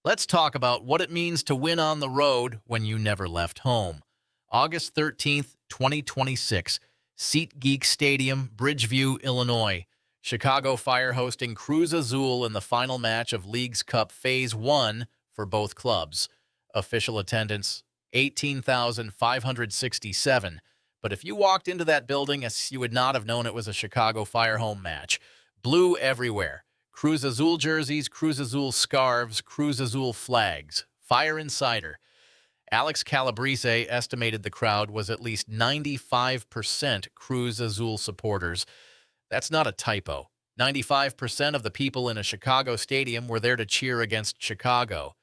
Let's talk about what it means to win on the road when you never left home. August 13th, 2026, SeatGeek Stadium, Bridgeview, Illinois. Chicago Fire hosting Cruz Azul in the final match of Leagues Cup Phase 1 for both clubs. Official attendance, 18,567. But if you walked into that building, you would not have known it was a Chicago Fire home match. Blue everywhere. Cruz Azul jerseys, Cruz Azul scarves, Cruz Azul flags. Fire Insider. Alex Calabrese estimated the crowd was at least 95% Cruz Azul supporters. That's not a typo. 95% of the people in a Chicago stadium were there to cheer against Chicago.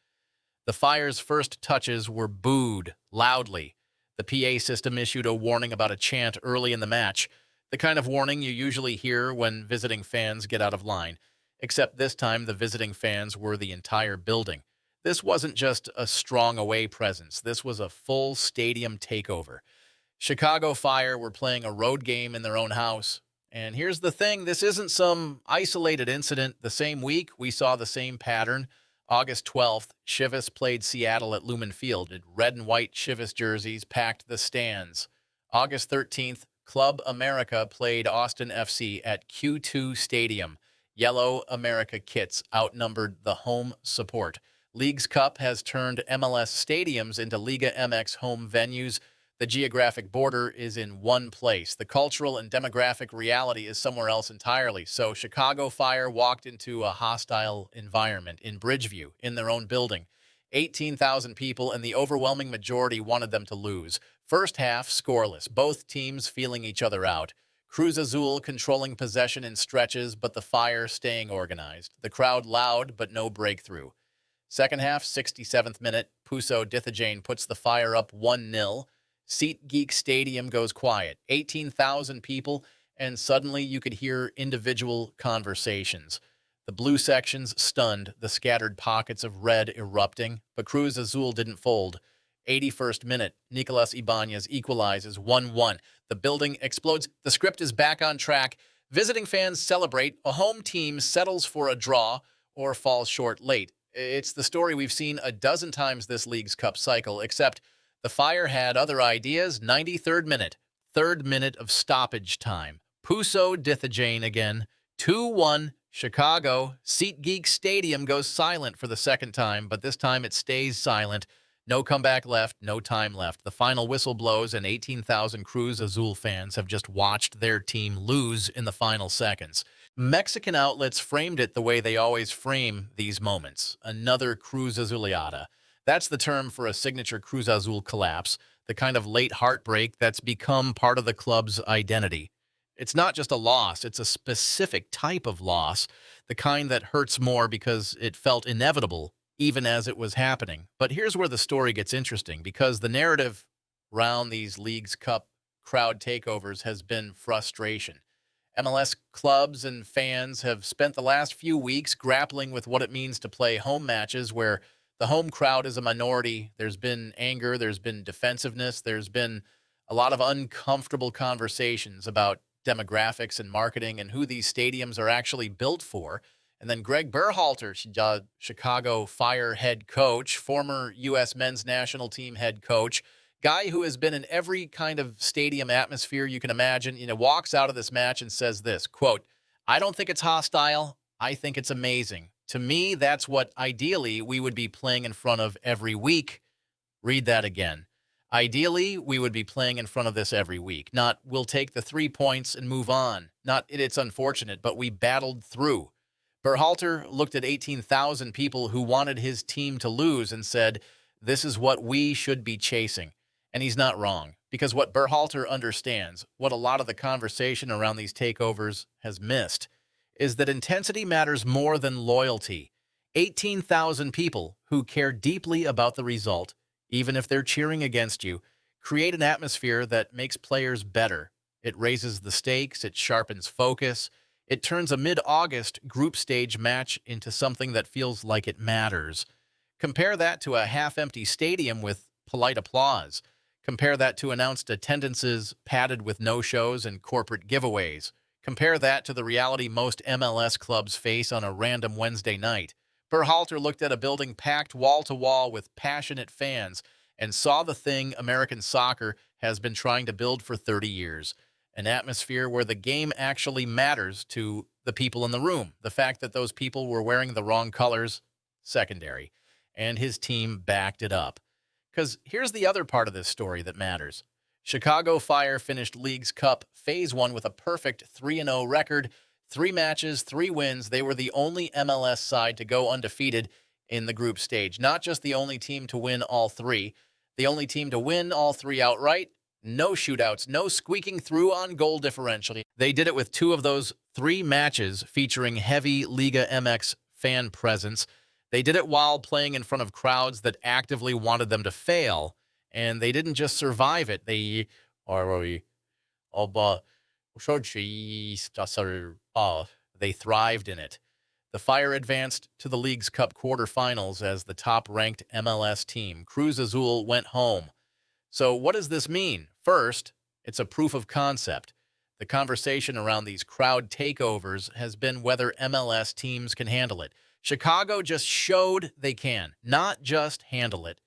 The Fire's first touches were booed loudly. The PA system issued a warning about a chant early in the match, the kind of warning you usually hear when visiting fans get out of line. Except this time, the visiting fans were the entire building. This wasn't just a strong away presence. This was a full stadium takeover. Chicago Fire were playing a road game in their own house. And here's the thing, this isn't some isolated incident. The same week, we saw the same pattern. August 12th, Chivas played Seattle at Lumen Field. Red and white Chivas jerseys packed the stands. August 13th, Club America played Austin FC at Q2 Stadium. Yellow America kits outnumbered the home support. Leagues Cup has turned MLS stadiums into Liga MX home venues. The geographic border is in one place. The cultural and demographic reality is somewhere else entirely. So Chicago Fire walked into a hostile environment in Bridgeview, in their own building. 18,000 people, and the overwhelming majority wanted them to lose. First half, scoreless, both teams feeling each other out. Cruz Azul controlling possession in stretches, but the Fire staying organized. The crowd loud, but no breakthrough. Second half, 67th minute, Puso Dithajane puts the Fire up 1-0. SeatGeek Stadium goes quiet. 18,000 people, and suddenly you could hear individual conversations. The blue sections stunned, the scattered pockets of red erupting, but Cruz Azul didn't fold. 81st minute, Nicolas Ibanez equalizes 1-1. The building explodes. The script is back on track. Visiting fans celebrate. A home team settles for a draw or falls short late. It's the story we've seen a dozen times this Leagues Cup cycle, except the Fire had other ideas. 93rd minute, third minute of stoppage time. Puso Dithajane again. 2-1, Chicago. SeatGeek Stadium goes silent for the second time, but this time it stays silent. No comeback left, no time left. The final whistle blows, and 18,000 Cruz Azul fans have just watched their team lose in the final seconds. Mexican outlets framed it the way they always frame these moments. Another Cruz Azuleada. That's the term for a signature Cruz Azul collapse, the kind of late heartbreak that's become part of the club's identity. It's not just a loss, it's a specific type of loss, the kind that hurts more because it felt inevitable even as it was happening. But here's where the story gets interesting, because the narrative around these Leagues Cup crowd takeovers has been frustration. MLS clubs and fans have spent the last few weeks grappling with what it means to play home matches where the home crowd is a minority. There's been anger, there's been defensiveness, there's been a lot of uncomfortable conversations about demographics and marketing and who these stadiums are actually built for. And then Gregg Berhalter, Chicago Fire head coach, former U.S. men's national team head coach, guy who has been in every kind of stadium atmosphere you can imagine, walks out of this match and says this, quote, "I don't think it's hostile. I think it's amazing. To me, that's what ideally we would be playing in front of every week." Read that again. Ideally, we would be playing in front of this every week. Not, we'll take the 3 points and move on. Not, it's unfortunate, but we battled through. Berhalter looked at 18,000 people who wanted his team to lose and said, this is what we should be chasing. And he's not wrong, because what Berhalter understands, what a lot of the conversation around these takeovers has missed, is that intensity matters more than loyalty. 18,000 people who care deeply about the result, even if they're cheering against you, create an atmosphere that makes players better. It raises the stakes, it sharpens focus, it turns a mid-August group stage match into something that feels like it matters. Compare that to a half-empty stadium with polite applause. Compare that to announced attendances padded with no-shows and corporate giveaways. Compare that to the reality most MLS clubs face on a random Wednesday night. Berhalter looked at a building packed wall to wall with passionate fans and saw the thing American soccer has been trying to build for 30 years, an atmosphere where the game actually matters to the people in the room. The fact that those people were wearing the wrong colors, secondary, and his team backed it up. Because here's the other part of this story that matters. Chicago Fire finished League's Cup Phase 1 with a perfect 3-0 record. 3 matches, 3 wins. They were the only MLS side to go undefeated in the group stage. Not just the only team to win all 3, the only team to win all 3 outright. No shootouts, no squeaking through on goal differential. They did it with 2 of those 3 matches featuring heavy Liga MX fan presence. They did it while playing in front of crowds that actively wanted them to fail, and they didn't just survive it. They thrived in it. The Fire advanced to the League's Cup quarterfinals as the top-ranked MLS team. Cruz Azul went home. So what does this mean? First, it's a proof of concept. The conversation around these crowd takeovers has been whether MLS teams can handle it. Chicago just showed they can. Not just handle it.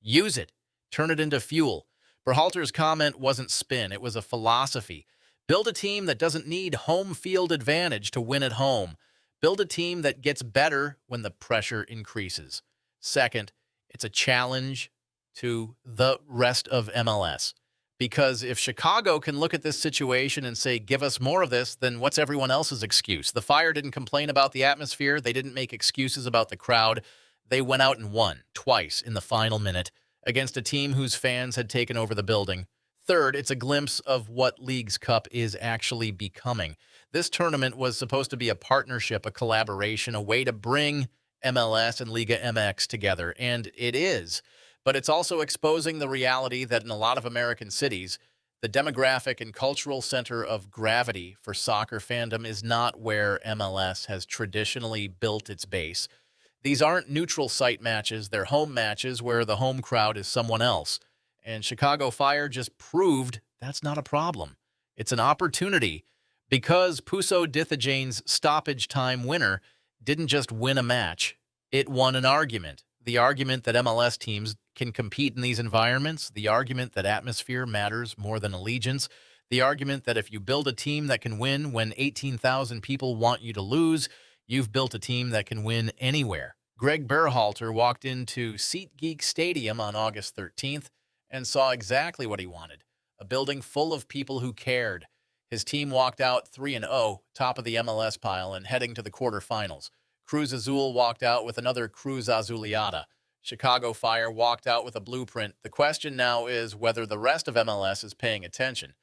Use it. Turn it into fuel. Berhalter's comment wasn't spin. It was a philosophy. Build a team that doesn't need home field advantage to win at home. Build a team that gets better when the pressure increases. Second, it's a challenge to the rest of MLS. Because if Chicago can look at this situation and say, give us more of this, then what's everyone else's excuse? The Fire didn't complain about the atmosphere. They didn't make excuses about the crowd. They went out and won twice in the final minute against a team whose fans had taken over the building. Third, it's a glimpse of what League's Cup is actually becoming. This tournament was supposed to be a partnership, a collaboration, a way to bring MLS and Liga MX together, and it is. But it's also exposing the reality that in a lot of American cities, the demographic and cultural center of gravity for soccer fandom is not where MLS has traditionally built its base. These aren't neutral site matches, they're home matches where the home crowd is someone else. And Chicago Fire just proved that's not a problem. It's an opportunity because Puso Dithajane's stoppage time winner didn't just win a match, it won an argument. The argument that MLS teams can compete in these environments, the argument that atmosphere matters more than allegiance, the argument that if you build a team that can win when 18,000 people want you to lose, you've built a team that can win anywhere. Gregg Berhalter walked into SeatGeek Stadium on August 13th and saw exactly what he wanted, a building full of people who cared. His team walked out 3-0, top of the MLS pile and heading to the quarterfinals. Cruz Azul walked out with another Cruz Azuliada. Chicago Fire walked out with a blueprint. The question now is whether the rest of MLS is paying attention.